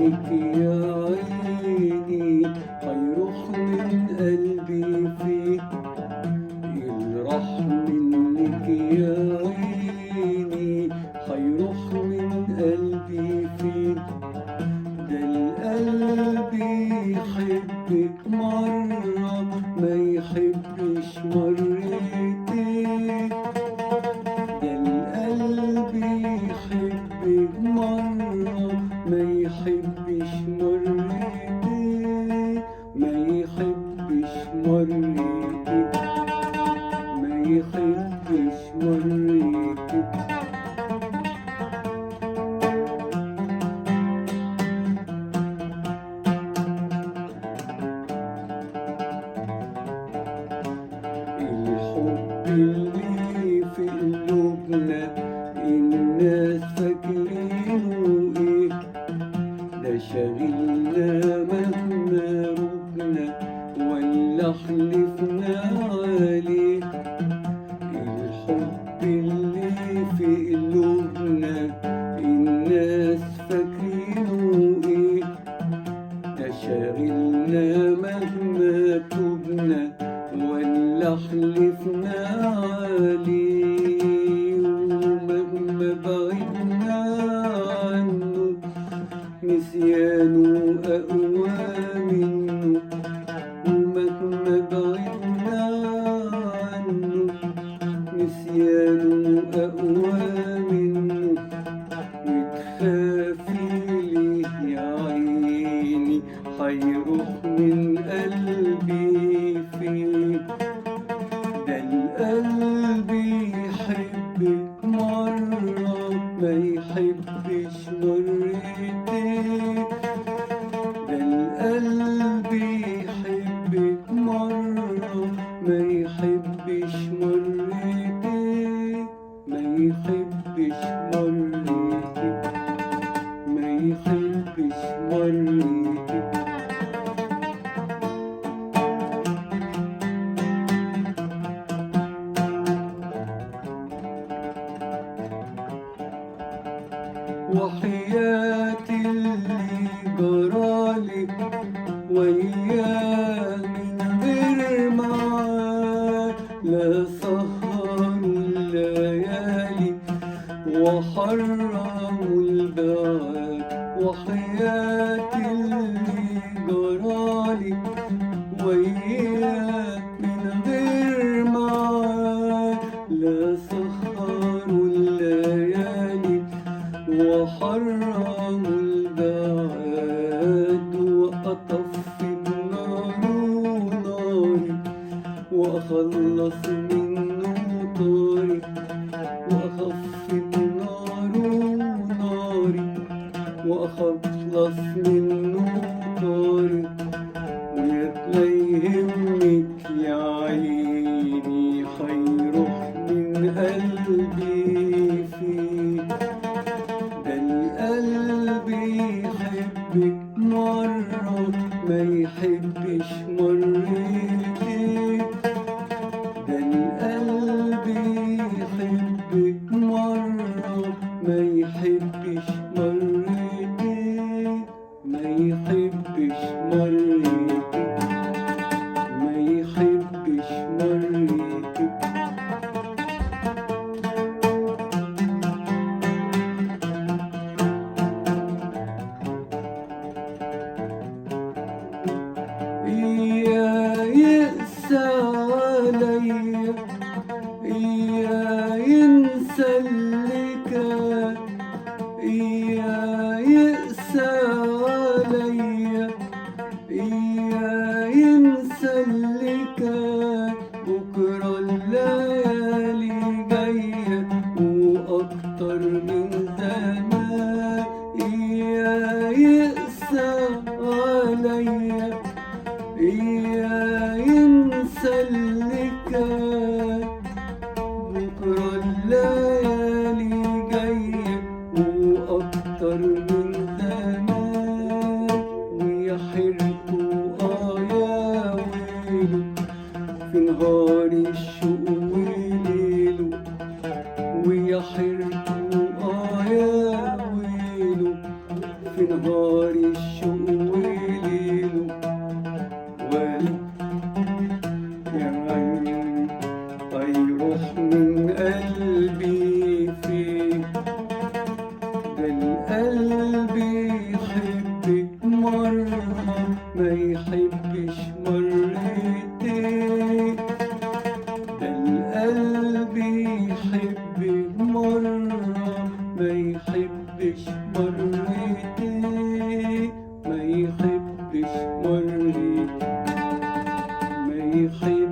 منك يا عيني هيروح من قلبي فيك، يروح منك يا عيني هيروح من قلبي فيك. ده القلب يحبك مرة ما يحبش مرتين، ده القلب يحبك مرة ما يحبش مرتين، ما يحبش مرتين، ما يحبش مرتين. الحب اللي في قلوبنا الناس فاكرينه ايه، ده شاغلنا مهما ربنا ولا حلفنا عليه. الحب اللي في قلوبنا الناس فاكرينه ايه، ده شاغلنا مهما تبنا ولا حلفنا عليه. ومهما بعدنا عنه نسيانه أقوى منه، ومهما بعدنا عنه نسيانه أقوى منه. وتخافي ليه يا عيني هيروح من قلبي فيك، ده القلب يحبك مرة ما يحبش مرتين، ده القلب يحبك مرة ما يحبش مرتين، ما يحبش مرتين، ما يحبش مرتين. وحياتي اللي جرالي وياه من غير معاه، لا سهر الليالي وحرموا البعاد. وحياتي اللي جرالي وياه من غير معاه، لا سهروا الليالي وحرموا البعاد. وأطفي ناره ناري وأخلص منه طاري، وأخفي ناره ناري وأخلص منه طاري. ولا يهمك يا عيني هيروح من قلبي فيك، ده القلب يحبك مرة ما يحبش مرتين، ده القلب يحبك مرة ما يحبش مرتين، ما يحبش مرتين، ما يحبش مرتين. يا يقسى عليا يا ينسى اللي كان، يا يقسى عليا يا ينسى اللي كان. بكرة الليالي جاية وأكتر من زمان، يا يقسى عليا يا ينسى اللي كان. بكرة الليالي جاية وأكتر نهار الشوق وليله يا عيني هيروح من قلبي فين؟ ده القلب يحبك مرة ما يحبش مرتين، ده القلب يحبك مرة ما يحبش مرتين، ما يحبش مرتين، ما يحبش